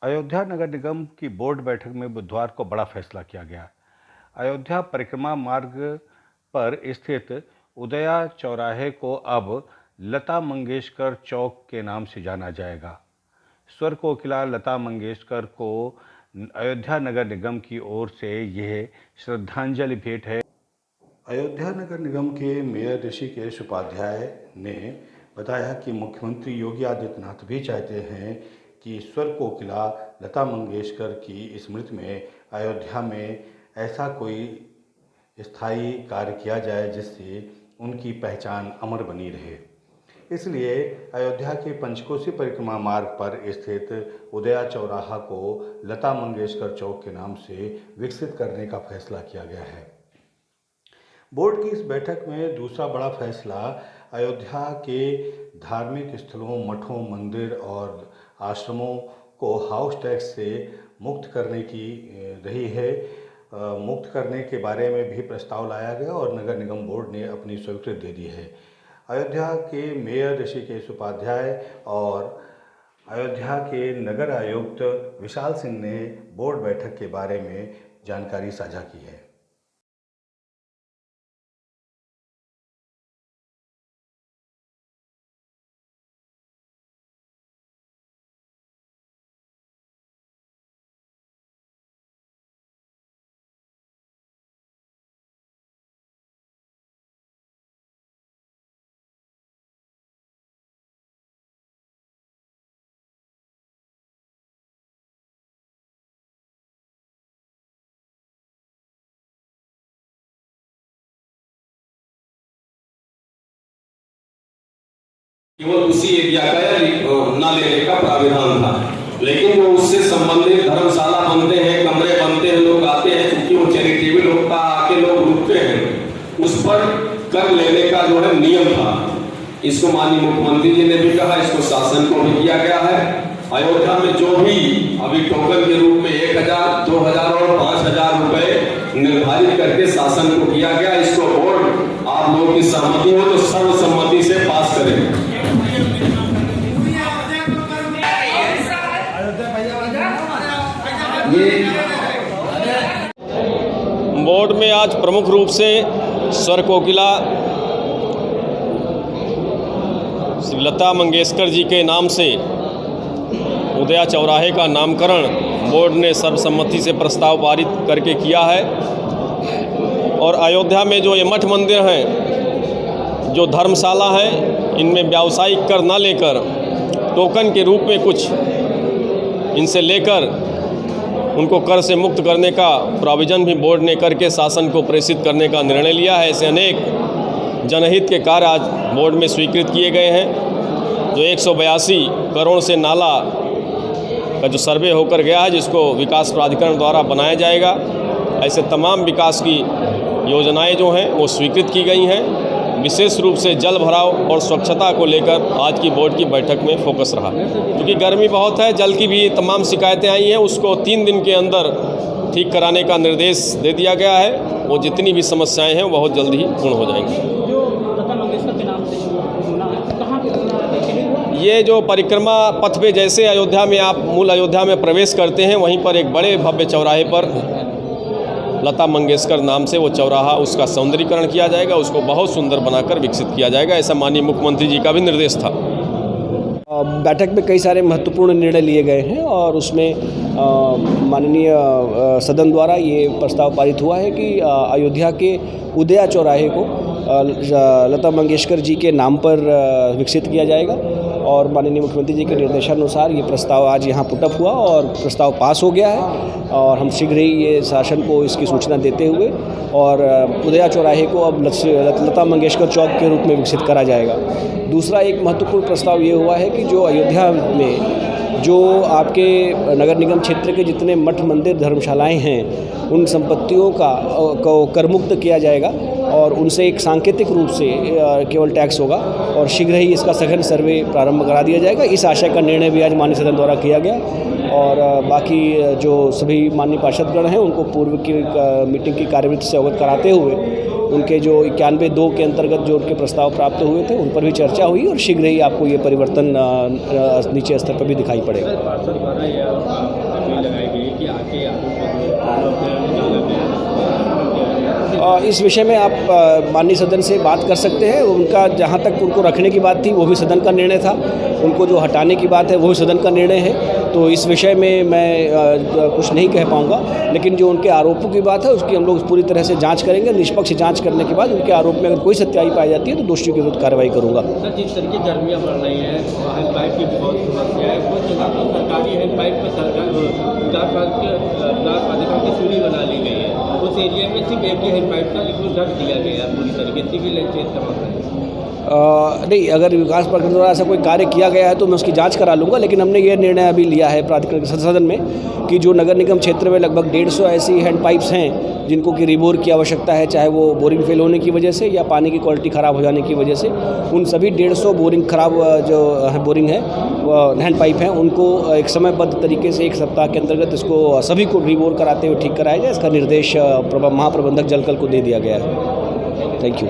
अयोध्या नगर निगम की बोर्ड बैठक में बुधवार को बड़ा फैसला किया गया। अयोध्या परिक्रमा मार्ग पर स्थित उदया चौराहे को अब लता मंगेशकर चौक के नाम से जाना जाएगा। स्वर कोकिला लता मंगेशकर को अयोध्या नगर निगम की ओर से यह श्रद्धांजलि भेंट है। अयोध्या नगर निगम के मेयर ऋषिकेश उपाध्याय ने बताया कि मुख्यमंत्री योगी आदित्यनाथ भी चाहते हैं कि स्वर कोकिला लता मंगेशकर की स्मृति में अयोध्या में ऐसा कोई स्थायी कार्य किया जाए जिससे उनकी पहचान अमर बनी रहे। इसलिए अयोध्या के पंचकोसी परिक्रमा मार्ग पर स्थित उदया चौराहा को लता मंगेशकर चौक के नाम से विकसित करने का फैसला किया गया है। बोर्ड की इस बैठक में दूसरा बड़ा फैसला अयोध्या के धार्मिक स्थलों, मठों, मंदिर और आश्रमों को हाउस टैक्स से मुक्त करने की रही है। मुक्त करने के बारे में भी प्रस्ताव लाया गया और नगर निगम बोर्ड ने अपनी स्वीकृति दे दी है। अयोध्या के मेयर ऋषिकेश उपाध्याय और अयोध्या के नगर आयुक्त विशाल सिंह ने बोर्ड बैठक के बारे में जानकारी साझा की है। केवल उसी एरिया का न लेने का प्राविधान था, लेकिन जो उससे संबंधित धर्मशाला बनते हैं, कमरे बनते हैं, लोग आते हैं, क्योंकि वो चैरिटेबल होता आके लोग रुकते हैं, उस पर कर लेने का जो है नियम था। इसको माननीय मुख्यमंत्री जी ने भी कहा, इसको शासन को भी किया गया है। अयोध्या में जो भी अभी टोकन के रूप में 1000, 2000 और 5000 रुपए निर्धारित करके शासन को किया गया। इसको बोर्ड आप लोगों की सहमति हो तो सर्वसम्मति से पास करें। बोर्ड में आज प्रमुख रूप से स्वर कोकिला श्री लता मंगेशकर जी के नाम से उदया चौराहे का नामकरण बोर्ड ने सर्वसम्मति से प्रस्ताव पारित करके किया है। और अयोध्या में जो ये मठ मंदिर हैं, जो धर्मशाला हैं, इनमें व्यावसायिक कर न लेकर टोकन के रूप में कुछ इनसे लेकर उनको कर से मुक्त करने का प्रोविज़न भी बोर्ड ने करके शासन को प्रेषित करने का निर्णय लिया है। ऐसे अनेक जनहित के कार्य आज बोर्ड में स्वीकृत किए गए हैं। जो 182 करोड़ से नाला का जो सर्वे होकर गया है, जिसको विकास प्राधिकरण द्वारा बनाया जाएगा, ऐसे तमाम विकास की योजनाएं जो हैं वो स्वीकृत की गई हैं। विशेष रूप से जल भराव और स्वच्छता को लेकर आज की बोर्ड की बैठक में फोकस रहा, क्योंकि गर्मी बहुत है। जल की भी तमाम शिकायतें आई हैं, उसको 3 दिन के अंदर ठीक कराने का निर्देश दे दिया गया है। वो जितनी भी समस्याएं हैं वो बहुत जल्द ही पूर्ण हो जाएंगी। ये जो परिक्रमा पथ पे, जैसे अयोध्या में आप मूल अयोध्या में प्रवेश करते हैं, वहीं पर एक बड़े भव्य चौराहे पर लता मंगेशकर नाम से वो चौराहा, उसका सौंदर्यीकरण किया जाएगा, उसको बहुत सुंदर बनाकर विकसित किया जाएगा। ऐसा माननीय मुख्यमंत्री जी का भी निर्देश था। बैठक में कई सारे महत्वपूर्ण निर्णय लिए गए हैं और उसमें माननीय सदन द्वारा ये प्रस्ताव पारित हुआ है कि अयोध्या के उदया चौराहे को लता मंगेशकर जी के नाम पर विकसित किया जाएगा। और माननीय मुख्यमंत्री जी के निर्देशानुसार ये प्रस्ताव आज यहाँ पुटअप हुआ और प्रस्ताव पास हो गया है। और हम शीघ्र ही ये शासन को इसकी सूचना देते हुए और उदया चौराहे को अब लता मंगेशकर चौक के रूप में विकसित करा जाएगा। दूसरा एक महत्वपूर्ण प्रस्ताव ये हुआ है कि जो अयोध्या में जो आपके नगर निगम क्षेत्र के जितने मठ, मंदिर, धर्मशालाएं हैं, उन संपत्तियों को करमुक्त किया जाएगा और उनसे एक सांकेतिक रूप से केवल टैक्स होगा और शीघ्र ही इसका सघन सर्वे प्रारंभ करा दिया जाएगा। इस आशय का निर्णय भी आज माननीय सदन द्वारा किया गया और बाकी जो सभी माननीय पार्षदगण हैं उनको पूर्व की मीटिंग की कार्यविधि से अवगत कराते हुए उनके जो 91(2) के अंतर्गत जो उनके प्रस्ताव प्राप्त हुए थे उन पर भी चर्चा हुई और शीघ्र ही आपको ये परिवर्तन नीचे स्तर पर भी दिखाई पड़ेगा। पार्षद द्वारा यह अपील लगाई गई कि आके इस विषय में आप माननीय सदन से बात कर सकते हैं। उनका जहाँ तक उनको रखने की बात थी वो भी सदन का निर्णय था, उनको जो हटाने की बात है वो भी सदन का निर्णय है। तो इस विषय में मैं कुछ नहीं कह पाऊँगा, लेकिन जो उनके आरोपों की बात है उसकी हम लोग पूरी तरह से जांच करेंगे। निष्पक्ष जांच करने के बाद उनके आरोप में अगर कोई सच्चाई पाई जाती है तो दोषियों के विरुद्ध कार्रवाई करूँगा। सर, जिस तरह की गर्मियाँ बढ़ रही हैं, हैंडपाइप की बहुत समस्या है, कुछ जगह पर सरकारी हैंडपाइप पर ब्लॉक अधिकार की सूरी बना ली गई है। उस एरिया में सिर्फ एक ही हैंडपाइप का लिक्विड ढक दिया गया है पूरी तरीके से, सिविल एंड का मामला है। नहीं, अगर विकास प्राधिकरण द्वारा ऐसा कोई कार्य किया गया है तो मैं उसकी जांच करा लूँगा, लेकिन हमने ये निर्णय अभी लिया है प्राधिकरण के सदन में कि जो नगर निगम क्षेत्र में लगभग 150 ऐसी हैंडपाइप्स हैं जिनको कि रिबोर की आवश्यकता है, चाहे वो बोरिंग फेल होने की वजह से या पानी की क्वालिटी ख़राब हो जाने की वजह से, उन सभी 150 बोरिंग खराब जो बोरिंग है हैंडपाइप हैं उनको एक समयबद्ध तरीके से 1 सप्ताह के अंतर्गत इसको सभी को रिबोर कराते हुए ठीक कराया जाए। इसका निर्देश महाप्रबंधक जलकल को दे दिया गया है। Thank you.